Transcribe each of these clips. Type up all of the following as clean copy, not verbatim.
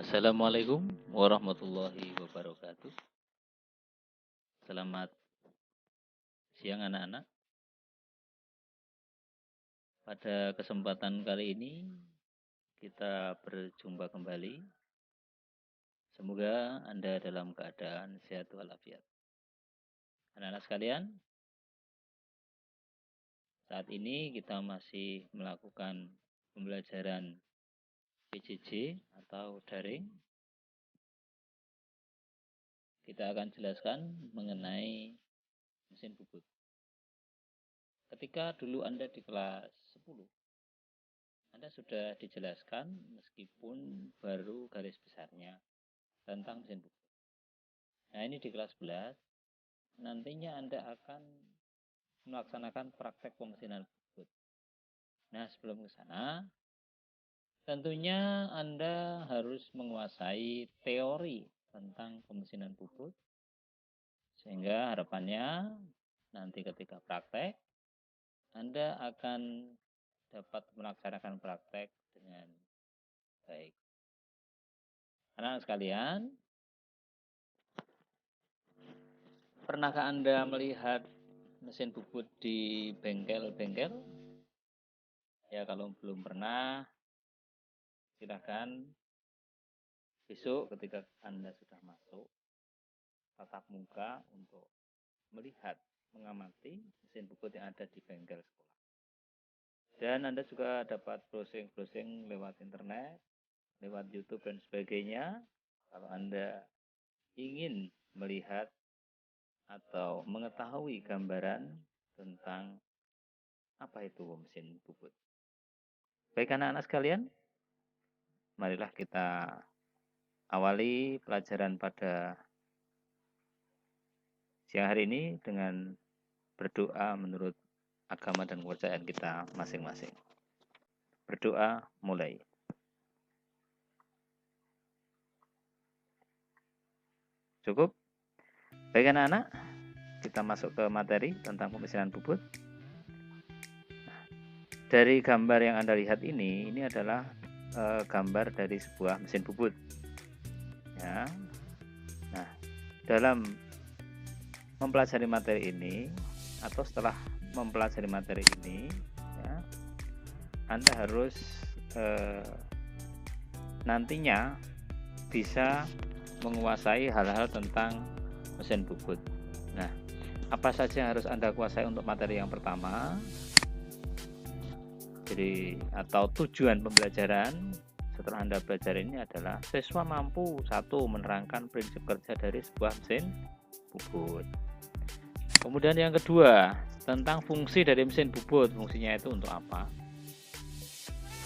Assalamualaikum warahmatullahi wabarakatuh. Selamat siang anak-anak. Pada kesempatan kali ini kita berjumpa kembali. Semoga Anda dalam keadaan sehat walafiat. Anak-anak sekalian, saat ini kita masih melakukan pembelajaran PJJ atau daring. Kita akan jelaskan mengenai mesin bubut. Ketika dulu Anda di kelas 10, Anda sudah dijelaskan meskipun baru garis besarnya tentang mesin bubut. Nah, ini di kelas 11, nantinya Anda akan melaksanakan praktek pemesinan bubut. Nah, sebelum ke sana, tentunya Anda harus menguasai teori tentang pemesinan bubut, sehingga harapannya nanti ketika praktek, Anda akan dapat melaksanakan praktek dengan baik. Anak-anak sekalian, pernahkah Anda melihat mesin bubut di bengkel-bengkel? Ya, kalau belum pernah, silakan besok ketika Anda sudah masuk, tatap muka untuk melihat, mengamati mesin bubut yang ada di bengkel sekolah. Dan Anda juga dapat browsing-browsing lewat internet, lewat YouTube dan sebagainya. Kalau Anda ingin melihat atau mengetahui gambaran tentang apa itu mesin bubut. Baik anak-anak sekalian, marilah kita awali pelajaran pada siang hari ini dengan berdoa menurut agama dan kepercayaan kita masing-masing. Berdoa mulai. Cukup? Baik anak-anak, kita masuk ke materi tentang pemesinan bubut. Dari gambar yang Anda lihat ini adalah gambar dari sebuah mesin bubut. Ya. Nah, dalam mempelajari materi ini atau setelah mempelajari materi ini, ya, Anda harus nantinya bisa menguasai hal-hal tentang mesin bubut. Nah, apa saja yang harus Anda kuasai untuk materi yang pertama? Jadi, atau tujuan pembelajaran setelah Anda belajar ini adalah siswa mampu satu menerangkan prinsip kerja dari sebuah mesin bubut. Kemudian yang kedua, tentang fungsi dari mesin bubut, fungsinya itu untuk apa?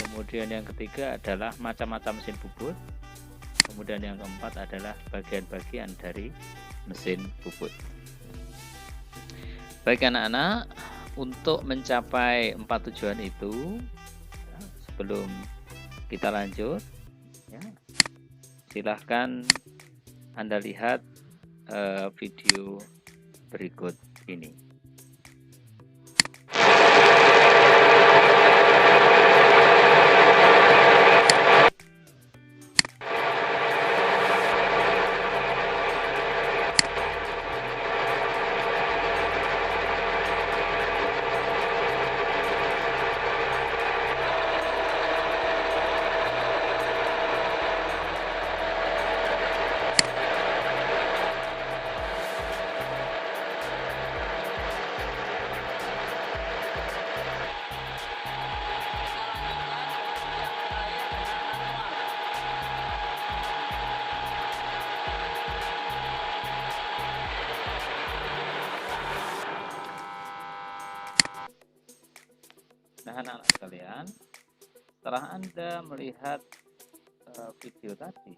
Kemudian yang ketiga adalah macam-macam mesin bubut. Kemudian yang keempat adalah bagian-bagian dari mesin bubut. Baik anak-anak, untuk mencapai 4 tujuan itu, ya, sebelum kita lanjut, ya, silahkan Anda lihat video berikut ini. Nah, anak-anak sekalian, setelah Anda melihat video tadi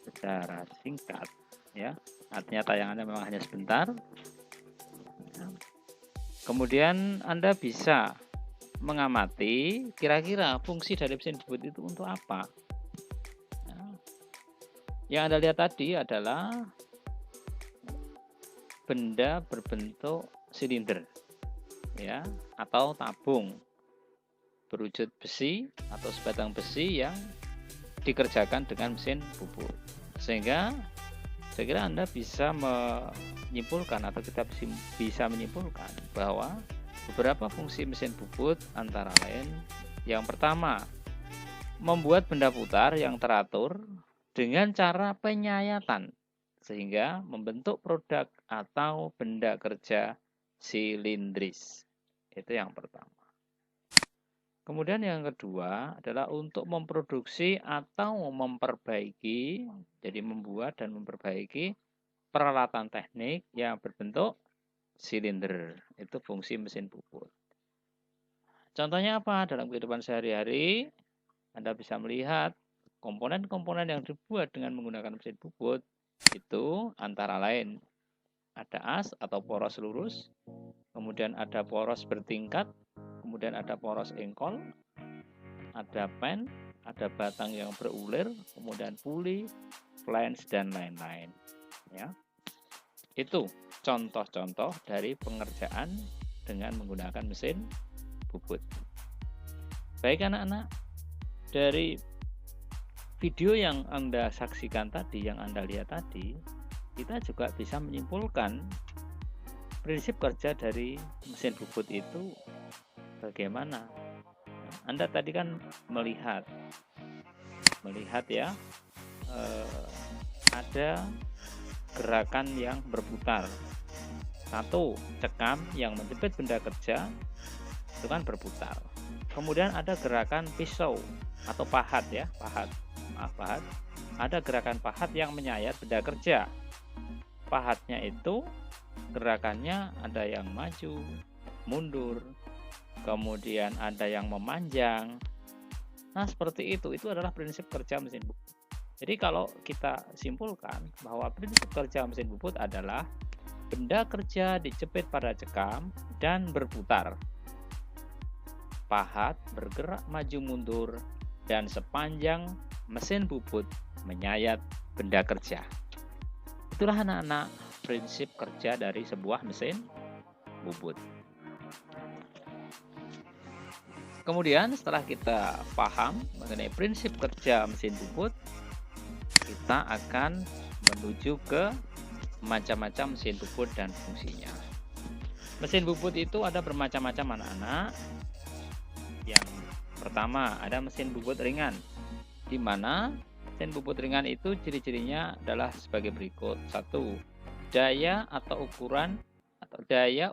secara singkat, ya, artinya tayangannya memang hanya sebentar. Kemudian Anda bisa mengamati kira-kira fungsi dari mesin bubut itu untuk apa. Yang Anda lihat tadi adalah benda berbentuk silinder, ya, atau tabung berwujud besi atau sebatang besi yang dikerjakan dengan mesin bubut. Sehingga saya kira Anda bisa menyimpulkan atau kita bisa menyimpulkan bahwa beberapa fungsi mesin bubut antara lain yang pertama, membuat benda putar yang teratur dengan cara penyayatan sehingga membentuk produk atau benda kerja silindris. Itu yang pertama. Kemudian yang kedua adalah untuk memproduksi atau memperbaiki, jadi membuat dan memperbaiki peralatan teknik yang berbentuk silinder. Itu fungsi mesin bubut. Contohnya apa? Dalam kehidupan sehari-hari, Anda bisa melihat komponen-komponen yang dibuat dengan menggunakan mesin bubut itu antara lain ada as atau poros lurus, kemudian ada poros bertingkat, kemudian ada poros engkol, ada pen, ada batang yang berulir, kemudian puli, flange, dan lain-lain. Ya, itu contoh-contoh dari pengerjaan dengan menggunakan mesin bubut. Baik anak-anak, dari video yang Anda saksikan tadi, yang Anda lihat tadi, kita juga bisa menyimpulkan prinsip kerja dari mesin bubut itu bagaimana. Anda tadi kan melihat ya, ada gerakan yang berputar. Satu, cekam yang menjepit benda kerja itu kan berputar. Kemudian ada gerakan pisau atau pahat ya, pahat. Ada gerakan pahat yang menyayat benda kerja. Pahatnya itu gerakannya ada yang maju, mundur, kemudian ada yang memanjang. Nah, seperti itu adalah prinsip kerja mesin bubut. Jadi kalau kita simpulkan bahwa prinsip kerja mesin bubut adalah benda kerja dijepit pada cekam dan berputar. Pahat bergerak maju mundur dan sepanjang mesin bubut menyayat benda kerja. Itulah anak-anak prinsip kerja dari sebuah mesin bubut. Kemudian setelah kita paham mengenai prinsip kerja mesin bubut, kita akan menuju ke macam-macam mesin bubut dan fungsinya. Mesin bubut itu ada bermacam-macam anak-anak. Yang pertama ada mesin bubut ringan, di mana mesin bubut ringan itu ciri-cirinya adalah sebagai berikut. 1. Daya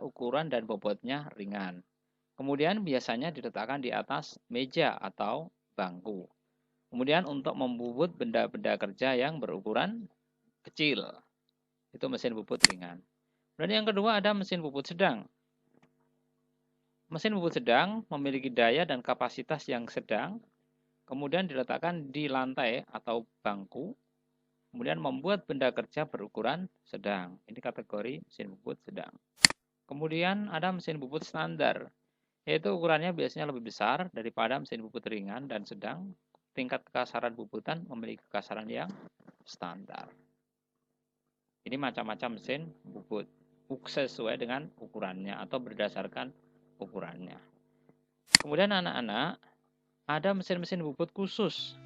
ukuran dan bobotnya ringan. Kemudian biasanya diletakkan di atas meja atau bangku. Kemudian untuk membubut benda-benda kerja yang berukuran kecil. Itu mesin bubut ringan. Dan yang kedua ada mesin bubut sedang. Mesin bubut sedang memiliki daya dan kapasitas yang sedang, kemudian diletakkan di lantai atau bangku, kemudian membuat benda kerja berukuran sedang. Ini kategori mesin bubut sedang. Kemudian ada mesin bubut standar, yaitu ukurannya biasanya lebih besar daripada mesin bubut ringan dan sedang. Tingkat kekasaran bubutan memiliki kekasaran yang standar. Ini macam-macam mesin bubut sesuai dengan ukurannya atau berdasarkan ukurannya. Kemudian anak-anak, ada mesin-mesin bubut khusus.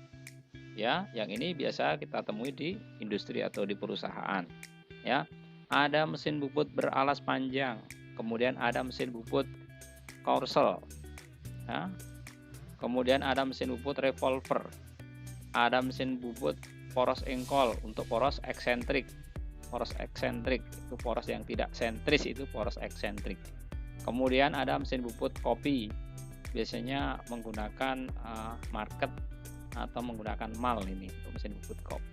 Ya, yang ini biasa kita temui di industri atau di perusahaan. Ya, ada mesin bubut beralas panjang, kemudian ada mesin bubut korsel. Ya. Kemudian ada mesin bubut revolver. Ada mesin bubut poros engkol untuk poros eksentrik. Poros eksentrik itu poros yang tidak sentris, itu poros eksentrik. Kemudian ada mesin bubut kopi, biasanya menggunakan market atau menggunakan mal ini untuk mesin bubut kopi.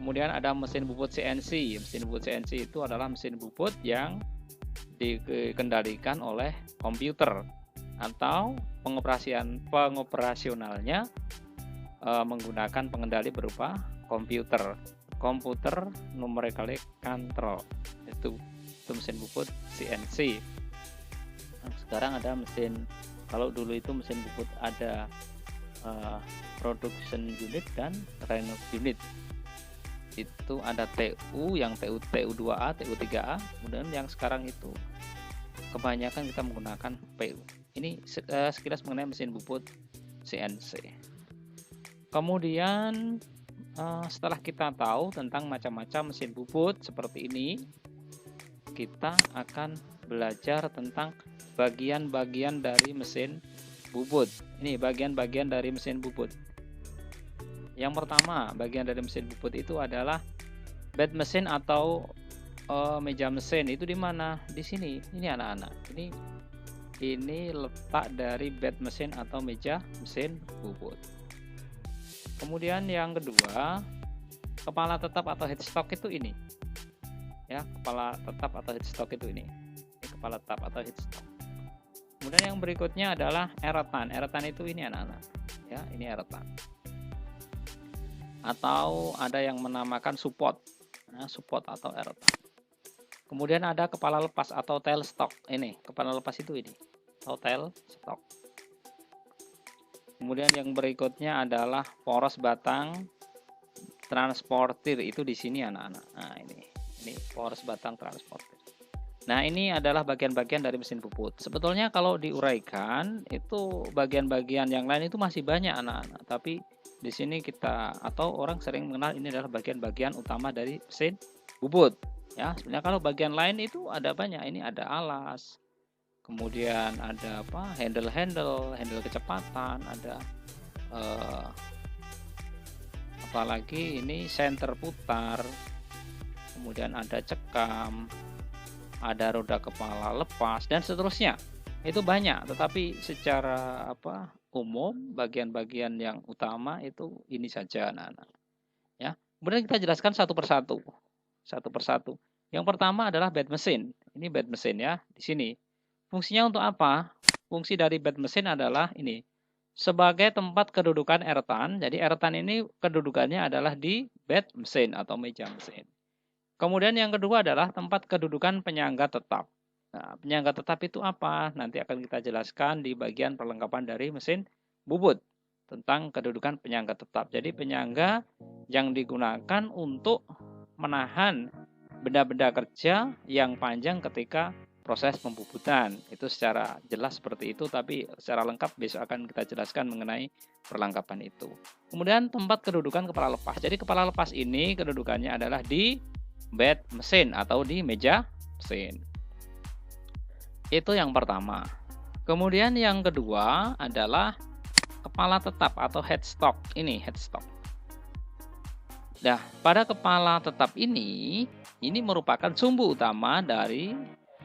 Kemudian ada mesin bubut CNC. Mesin bubut CNC itu adalah mesin bubut yang dikendalikan oleh komputer atau pengoperasionalnya menggunakan pengendali berupa komputer numerical control. Itu mesin bubut CNC. Nah, sekarang ada mesin, kalau dulu itu mesin bubut ada production unit dan Reynolds unit. Itu ada TU, yang TU2A, TU3A, kemudian yang sekarang itu kebanyakan kita menggunakan PU. Ini sekilas mengenai mesin bubut CNC. Kemudian setelah kita tahu tentang macam-macam mesin bubut seperti ini, kita akan belajar tentang bagian-bagian dari mesin bubut. Ini bagian-bagian dari mesin bubut. Yang pertama, bagian dari mesin bubut itu adalah bed mesin atau meja mesin. Itu di mana? Di sini. Ini anak-anak. Ini letak dari bed mesin atau meja mesin bubut. Kemudian yang kedua, kepala tetap atau headstock itu ini. Ya, kepala tetap atau headstock itu ini. Ini kepala tetap atau headstock. Kemudian yang berikutnya adalah eretan. Eretan itu ini anak-anak. Ya, ini eretan. Atau ada yang menamakan support. Nah, support atau eretan. Kemudian ada kepala lepas atau tailstock. Ini, kepala lepas itu ini. Atau tailstock. Kemudian yang berikutnya adalah poros batang transportir, itu di sini anak-anak. Nah, ini poros batang transportir. Nah, ini adalah bagian-bagian dari mesin bubut. Sebetulnya kalau diuraikan itu bagian-bagian yang lain itu masih banyak anak-anak, tapi di sini kita atau orang sering mengenal ini adalah bagian-bagian utama dari mesin bubut. Ya, sebenarnya kalau bagian lain itu ada banyak. Ini ada alas, kemudian ada handle kecepatan, ada apalagi ini senter putar, kemudian ada cekam, ada roda kepala lepas, dan seterusnya. Itu banyak, tetapi secara umum bagian-bagian yang utama itu ini saja anak-anak. Ya, kemudian kita jelaskan satu persatu. Yang pertama adalah bed mesin. Ini bed mesin ya, di sini. Fungsinya untuk apa? Fungsi dari bed mesin adalah ini. Sebagai tempat kedudukan eretan. Jadi eretan ini kedudukannya adalah di bed mesin atau meja mesin. Kemudian yang kedua adalah tempat kedudukan penyangga tetap. Nah, penyangga tetap itu apa? Nanti akan kita jelaskan di bagian perlengkapan dari mesin bubut tentang kedudukan penyangga tetap. Jadi penyangga yang digunakan untuk menahan benda-benda kerja yang panjang ketika proses pembubutan. Itu secara jelas seperti itu, tapi secara lengkap besok akan kita jelaskan mengenai perlengkapan itu. Kemudian tempat kedudukan kepala lepas. Jadi kepala lepas ini kedudukannya adalah di bed mesin atau di meja mesin. Itu yang pertama. Kemudian yang kedua adalah kepala tetap atau headstock. Ini headstock. Nah, pada kepala tetap ini merupakan sumbu utama dari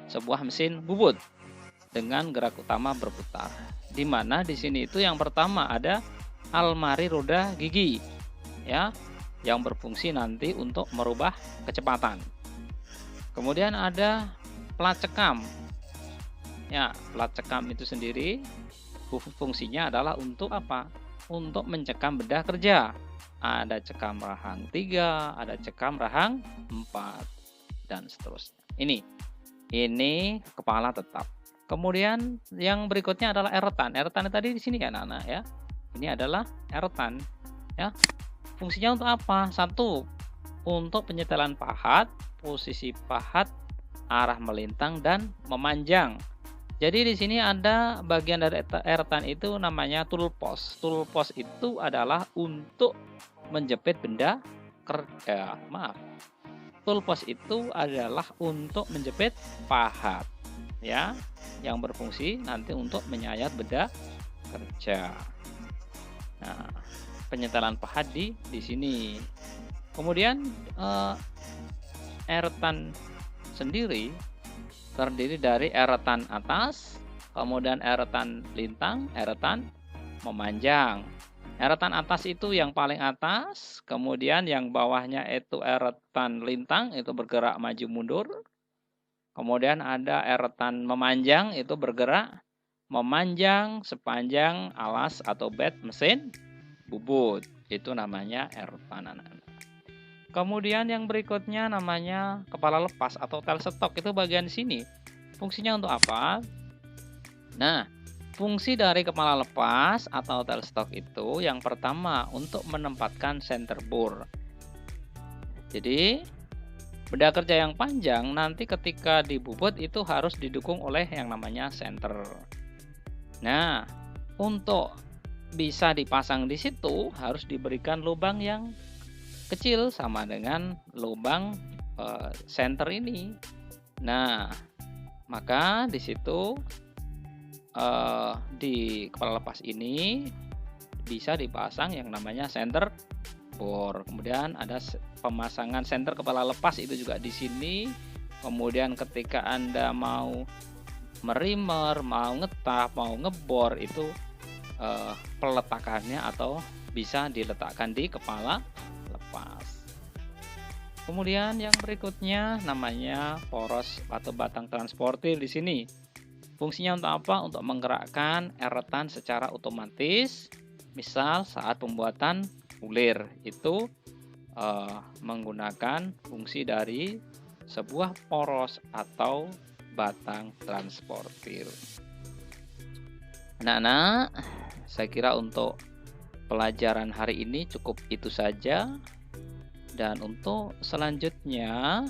sebuah mesin bubut dengan gerak utama berputar. Di mana di sini itu yang pertama ada almari roda gigi, ya, yang berfungsi nanti untuk merubah kecepatan. Kemudian ada plat cekam. Ya, plat cekam itu sendiri fungsinya adalah untuk apa? Untuk mencekam benda kerja. Ada cekam rahang 3, ada cekam rahang 4, dan seterusnya. Ini kepala tetap. Kemudian yang berikutnya adalah eretan. Eretan tadi di sini ya anak-anak ya. Ini adalah eretan ya. Fungsinya untuk apa? Satu, untuk penyetelan pahat, posisi pahat, arah melintang dan memanjang. Jadi di sini ada bagian dari eretan itu namanya tool post. Tool post itu adalah untuk menjepit benda kerja. Tool post itu adalah untuk menjepit pahat, ya, yang berfungsi nanti untuk menyayat benda kerja. Nah, penyetelan pahat di sini. Kemudian eretan sendiri terdiri dari eretan atas, kemudian eretan lintang, eretan memanjang. Eretan atas itu yang paling atas, kemudian yang bawahnya itu eretan lintang, itu bergerak maju mundur. Kemudian ada eretan memanjang, itu bergerak memanjang sepanjang alas atau bed mesin bubut. Itu namanya eretan anak-anak. Kemudian yang berikutnya namanya kepala lepas atau tailstock, itu bagian sini. Fungsinya untuk apa? Nah, fungsi dari kepala lepas atau tailstock itu yang pertama untuk menempatkan center bore. Jadi benda kerja yang panjang nanti ketika dibubut itu harus didukung oleh yang namanya center. Nah, untuk bisa dipasang di situ harus diberikan lubang yang kecil sama dengan lubang senter ini. Nah, maka di situ di kepala lepas ini bisa dipasang yang namanya senter bor. Kemudian ada pemasangan senter kepala lepas itu juga di sini. Kemudian ketika Anda mau merimer, mau ngetap, mau ngebor itu peletakannya atau bisa diletakkan di kepala lepas. Kemudian yang berikutnya namanya poros atau batang transportir di sini. Fungsinya untuk apa? Untuk menggerakkan eretan secara otomatis. Misal saat pembuatan ulir itu menggunakan fungsi dari sebuah poros atau batang transportir. Anak-anak, saya kira untuk pelajaran hari ini cukup itu saja. Dan untuk selanjutnya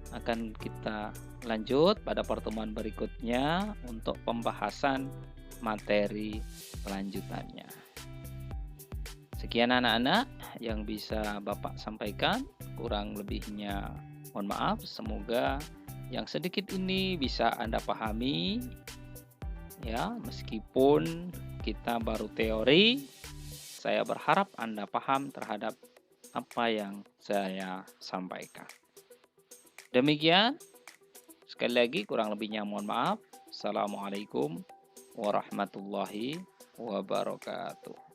akan kita lanjut pada pertemuan berikutnya untuk pembahasan materi lanjutannya. Sekian anak-anak yang bisa Bapak sampaikan, kurang lebihnya mohon maaf. Semoga yang sedikit ini bisa Anda pahami ya, meskipun kita baru teori, saya berharap Anda paham terhadap apa yang saya sampaikan. Demikian, sekali lagi kurang lebihnya mohon maaf. Assalamualaikum warahmatullahi wabarakatuh.